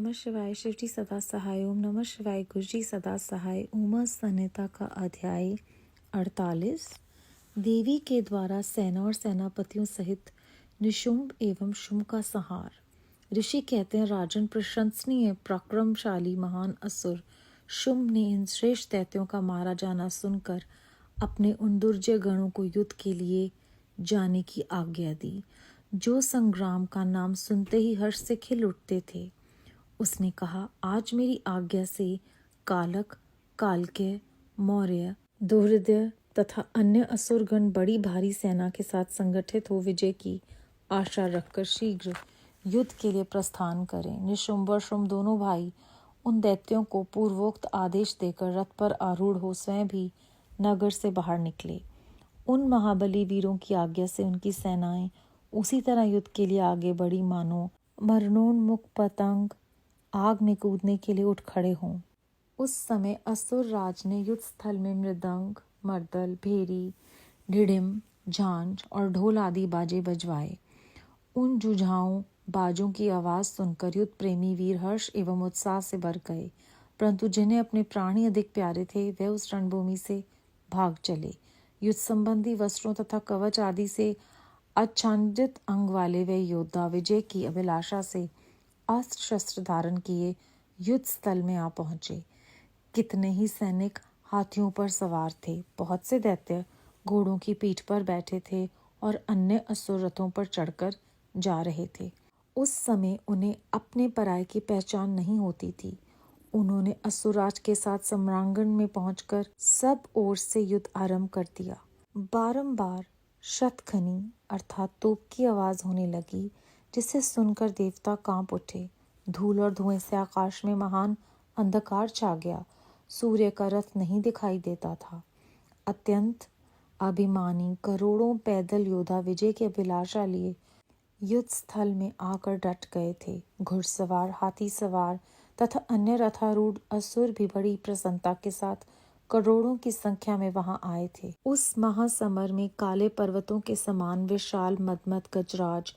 नमः शिवाय। शिवजी सदा सहाय। ओम नमः शिवाय। गुरुजी सदा सहाय। उमा संहिता का अध्याय 48। देवी के द्वारा सेना और सेनापतियों सहित निशुंभ एवं शुंभ का संहार। ऋषि कहते हैं, राजन, प्रशंसनीय पराक्रमशाली महान असुर शुंभ ने इन श्रेष्ठ दैत्यों का मारा जाना सुनकर अपने उन दुर्जय गणों को युद्ध के लिए जाने की आज्ञा दी, जो संग्राम का नाम सुनते ही हर्ष से खिल उठते थे। उसने कहा, आज मेरी आज्ञा से कालक, कालकेय, मौर्य, दुर्हृदय तथा अन्य असुरगण बड़ी भारी सेना के साथ संगठित हो विजय की आशा रखकर शीघ्र युद्ध के लिए प्रस्थान करें। निशुंभ और शुंभ दोनों भाई उन दैत्यों को पूर्वोक्त आदेश देकर रथ पर आरूढ़ हो स्वयं भी नगर से बाहर निकले। उन महाबली वीरों की आज्ञा से उनकी सेनाएं उसी तरह युद्ध के लिए आगे बढ़ी मानो मरणोन्मुख पतंग आग में कूदने के लिए उठ खड़े हों। उस समय असुर राज ने युद्ध स्थल में मृदंग, मर्दल, भेरी, ढिढिम, झांझ और ढोल आदि बाजे बजवाए। उन जुझाऊ बाजों की आवाज सुनकर युद्ध प्रेमी वीर हर्ष एवं उत्साह से भर गए, परंतु जिन्हें अपने प्राण ही अधिक प्यारे थे वे उस रणभूमि से भाग चले। युद्ध संबंधी वस्त्रों तथा कवच आदि से आच्छादित अंग वाले वे योद्धा विजय की अभिलाषा से अस्त्र शस्त्र धारण किए युद्ध स्थल में आ पहुंचे। कितने ही सैनिक हाथियों पर सवार थे, बहुत से दैत्य घोड़ों की पीठ पर बैठे थे और अन्य असुर रथों पर चढ़कर जा रहे थे। उस समय उन्हें अपने पराये की पहचान नहीं होती थी। उन्होंने असुराज के साथ सम्रांगण में पहुंचकर सब ओर से युद्ध आरंभ कर दिया। बारंबार शतघनी अर्थात तोप की आवाज होने लगी, जिसे सुनकर देवता कांप उठे। धूल और धुएं से आकाश में महान अंधकार छा गया। सूर्य का रथ नहीं दिखाई देता था। अत्यंत अभिमानी करोड़ों पैदल योद्धा विजय की अभिलाषा लिए युद्ध स्थल में आकर डट गए थे। घुड़सवार, हाथी सवार तथा अन्य रथारूढ़ असुर भी बड़ी प्रसन्नता के साथ करोड़ों की संख्या में वहां आए थे। उस महासमर में काले पर्वतों के समान विशाल मदमद गजराज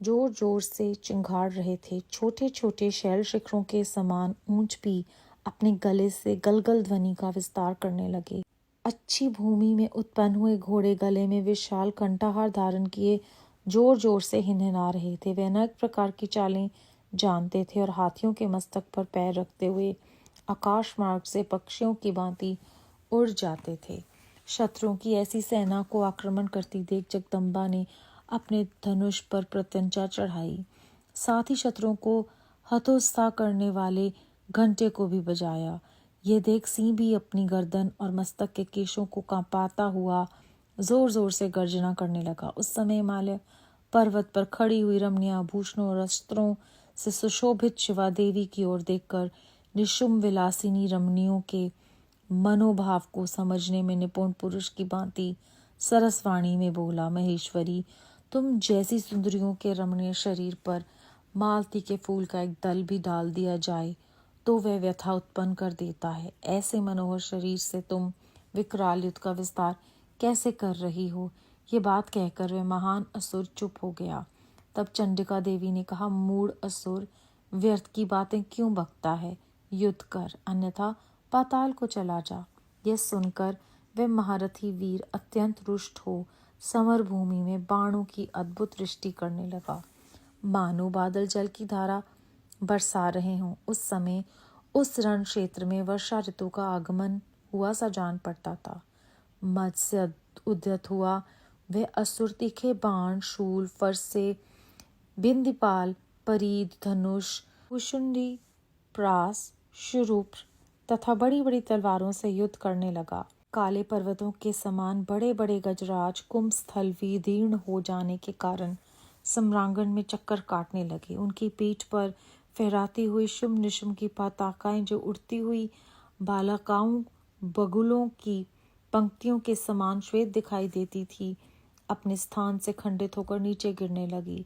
जोर जोर से चिंगाड़ रहे थे। छोटे छोटे शैल शिखरों के समान ऊंच भी अपने गले से गलगल ध्वनि का विस्तार करने लगे। अच्छी भूमि में उत्पन्न हुए घोड़े गले में विशाल कंठाहार धारण किए जोर जोर से हिनहिना रहे थे। वे अनेक प्रकार की चालें जानते थे और हाथियों के मस्तक पर पैर रखते हुए आकाश मार्ग से पक्षियों की भांति उड़ जाते थे। शत्रुओं की ऐसी सेना को आक्रमण करती देख जगदम्बा ने अपने धनुष पर प्रत्यंचा चढ़ाई। साथ ही शत्रुओं को हतोत्साह करने वाले घंटे को भी बजाया। ये देख सिंह भी अपनी गर्दन और मस्तक के केशों को कांपाता हुआ जोर जोर से गर्जना करने लगा। उस समय हिमालय पर्वत पर खड़ी हुई रमणीय आभूषणों और अस्त्रों से सुशोभित शिवा देवी की ओर देखकर निशुंभ विलासिनी रमणियों के मनोभाव को समझने में निपुण पुरुष की भांति सरसवाणी में बोला, महेश्वरी, तुम जैसी सुंदरियों के रमणीय शरीर पर मालती के फूल का एक दल भी डाल दिया जाए तो वह व्यथा उत्पन्न कर देता है। ऐसे मनोहर शरीर से तुम विकराल युद्ध का विस्तार कैसे कर रही हो? ये बात कहकर वह महान असुर चुप हो गया। तब चंडिका देवी ने कहा, मूढ़ असुर, व्यर्थ की बातें क्यों बकता है? युद्ध कर, अन्यथा पाताल को चला जा। यह सुनकर वह महारथी वीर अत्यंत रुष्ट हो समर भूमि में बाणों की अद्भुत वृष्टि करने लगा, मानो बादल जल की धारा बरसा रहे हों। उस समय उस रण क्षेत्र में वर्षा ऋतु का आगमन हुआ सा जान पड़ता था। मद से उद्यत हुआ वह असुर तीखे बाण, शूल, फरसे, बिंदीपाल, परीद, धनुष, कुशुंडी, प्रास, शुरूप तथा बड़ी बड़ी तलवारों से युद्ध करने लगा। काले पर्वतों के समान बड़े बड़े गजराज कुंभस्थल विदीर्ण हो जाने के कारण सम्रांगण में चक्कर काटने लगे। उनकी पीठ पर फहराती हुई शुंभ निशुंभ की पताकाएं जो उड़ती हुई बालकाओं बगुलों की पंक्तियों के समान श्वेत दिखाई देती थी, अपने स्थान से खंडित होकर नीचे गिरने लगी।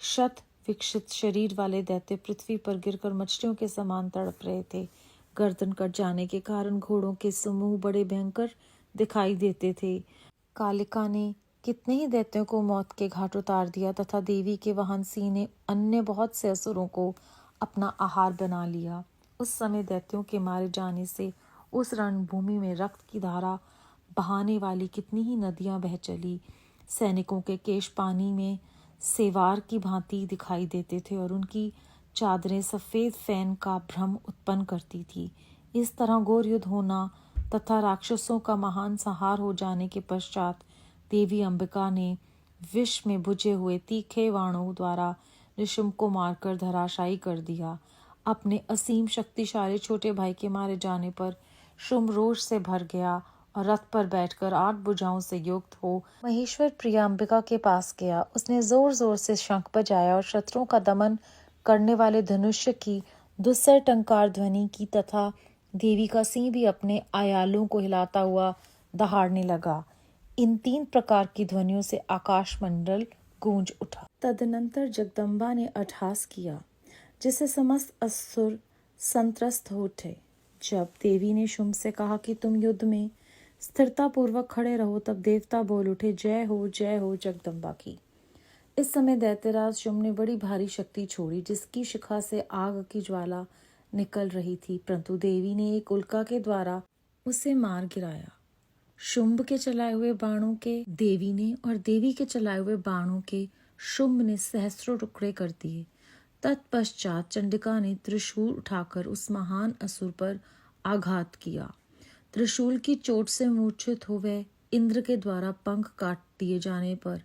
शत विकसित शरीर वाले दैत्य पृथ्वी पर गिरकर मछलियों के समान तड़प रहे थे। गर्दन कट जाने के कारण घोड़ों के समूह बड़े भयंकर दिखाई देते थे। कालिका ने कितने ही दैत्यों को मौत के घाट उतार दिया तथा देवी के वाहन सिंह ने अन्य बहुत से असुरों को अपना आहार बना लिया। उस समय दैत्यों के मारे जाने से उस रणभूमि में रक्त की धारा बहाने वाली कितनी ही नदियां बह चली। सैनिकों के केश पानी में सेवार की भांति दिखाई देते थे और उनकी चादरें सफेद फैन का भ्रम उत्पन्न करती थी। इस तरह घोर युद्ध होना तथा राक्षसों का महान संहार हो जाने के पश्चात देवी अंबिका ने विष में बुझे हुए तीखे बाणों द्वारा निशुंभ को मारकर धराशायी कर दिया। अपने असीम शक्तिशाली छोटे भाई के मारे जाने पर शुंभ रोष से भर गया और रथ पर बैठकर 8 भुजाओं से युक्त हो महेश्वर प्रिया अंबिका के पास गया। उसने जोर जोर से शंख बजाया और शत्रुओं का दमन करने वाले धनुष्य की दुस्सह टंकार ध्वनि की तथा देवी का सिंह भी अपने आयालों को हिलाता हुआ दहाड़ने लगा। इन 3 प्रकार की ध्वनियों से आकाश मंडल गूंज उठा। तदनंतर जगदम्बा ने अट्टहास किया जिससे समस्त असुर संत्रस्त हो उठे। जब देवी ने शुंभ से कहा कि तुम युद्ध में स्थिरता पूर्वक खड़े रहो, तब देवता बोल उठे, जय हो जगदम्बा की। इस समय दैत्यराज शुंभ ने बड़ी भारी शक्ति छोड़ी जिसकी शिखा से आग की ज्वाला निकल रही थी, परंतु देवी ने एक उल्का के द्वारा उसे मार गिराया। शुंभ के चलाए हुए बाणों के देवी ने और देवी के चलाए हुए बाणों के शुंभ ने सहस्रों टुकड़े कर दिए। तत्पश्चात चंडिका ने त्रिशूल उठाकर उस महान असुर पर आघात किया। त्रिशूल की चोट से मूर्छित हो वह इंद्र के द्वारा पंख काट दिए जाने पर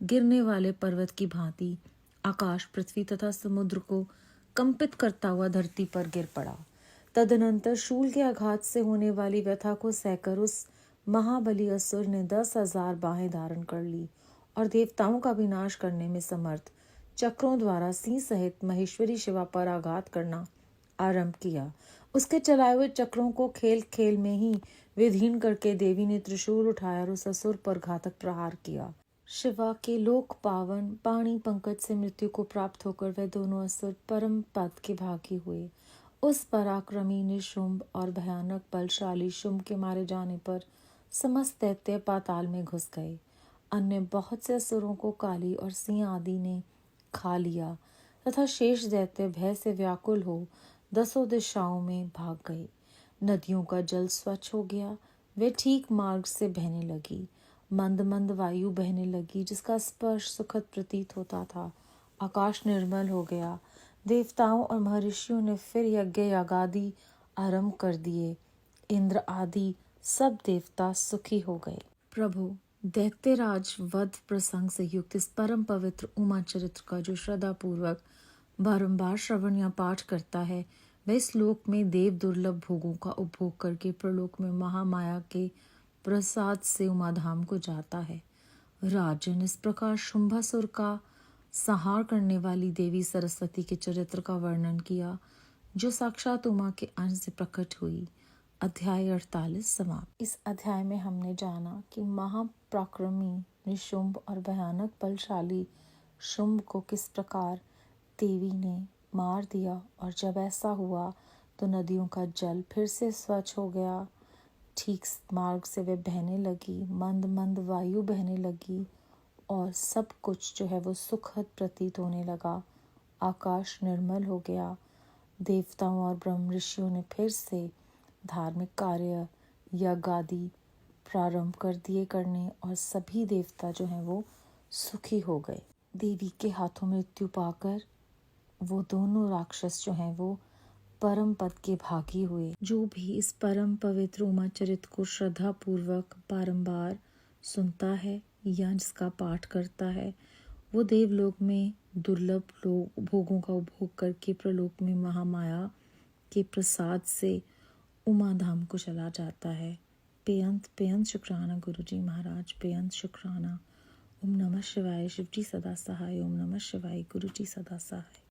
गिरने वाले पर्वत की भांति आकाश, पृथ्वी तथा समुद्र को कंपित करता हुआ धरती पर गिर पड़ा। तदनंतर शूल के आघात से होने वाली व्यथा को सहकर उस महाबली असुर ने 10,000 बाहें धारण कर ली और देवताओं का विनाश करने में समर्थ चक्रों द्वारा सिंह सहित महेश्वरी शिवा पर आघात करना आरंभ किया। उसके चलाए हुए चक्रों को खेल खेल में ही विधीन करके देवी ने त्रिशूल उठाया और उस असुर पर घातक प्रहार किया। शिवा के लोक पावन पाणी पंकज से मृत्यु को प्राप्त होकर वह दोनों असुर परम पद के भागी हुए। उस पराक्रमी निशुंभ और भयानक बलशाली शुंभ के मारे जाने पर समस्त दैत्य पाताल में घुस गए। अन्य बहुत से असुरों को काली और सिंह आदि ने खा लिया तथा शेष दैत्य भय से व्याकुल हो 10 दिशाओं में भाग गए। नदियों का जल स्वच्छ हो गया, वे ठीक मार्ग से बहने लगी। मंद मंद वायु बहने लगी जिसका स्पर्श सुखद प्रतीत होता था। आकाश निर्मल हो गया। देवताओं और महर्षियों ने फिर यज्ञ यागादि आरंभ कर दिए। इंद्र आदि सब देवता सुखी हो गए। प्रभु, दैत्यराज वध प्रसंग से युक्त इस परम पवित्र उमा चरित्र का जो श्रद्धा पूर्वक बारंबार श्रवण या पाठ करता है, वह इस लोक में देव दुर्लभ भोगों का उपभोग करके प्रलोक में महामाया के प्रसाद से उमाधाम को जाता है। राजन, इस प्रकार शुंभासुर का संहार करने वाली देवी सरस्वती के चरित्र का वर्णन किया जो साक्षात उमा के अंश से प्रकट हुई। अध्याय 48 समाप्त। इस अध्याय में हमने जाना कि महापराक्रमी निशुंभ और भयानक बलशाली शुंभ को किस प्रकार देवी ने मार दिया, और जब ऐसा हुआ तो नदियों का जल फिर से स्वच्छ हो गया, ठीक मार्ग से वे बहने लगी, मंद मंद वायु बहने लगी और सब कुछ जो है वो सुखद प्रतीत होने लगा। आकाश निर्मल हो गया। देवताओं और ब्रह्म ऋषियों ने फिर से धार्मिक कार्य यज्ञ आदि प्रारंभ कर दिए करने और सभी देवता जो हैं वो सुखी हो गए। देवी के हाथों मृत्यु पाकर वो दोनों राक्षस जो हैं वो परम पद के भागी हुए। जो भी इस परम पवित्र उमा चरित्र को श्रद्धा पूर्वक बारंबार सुनता है या जिसका पाठ करता है, वो देवलोक में दुर्लभ भोगों का उपभोग करके प्रलोक में महामाया के प्रसाद से उमा धाम को चला जाता है। बेअंत शुक्राना गुरुजी महाराज, बेअंत शुक्राना। ओम नमः शिवाय। शिवजी सदा सहाय। ओम नमः शिवाय। गुरुजी सदा सहाय।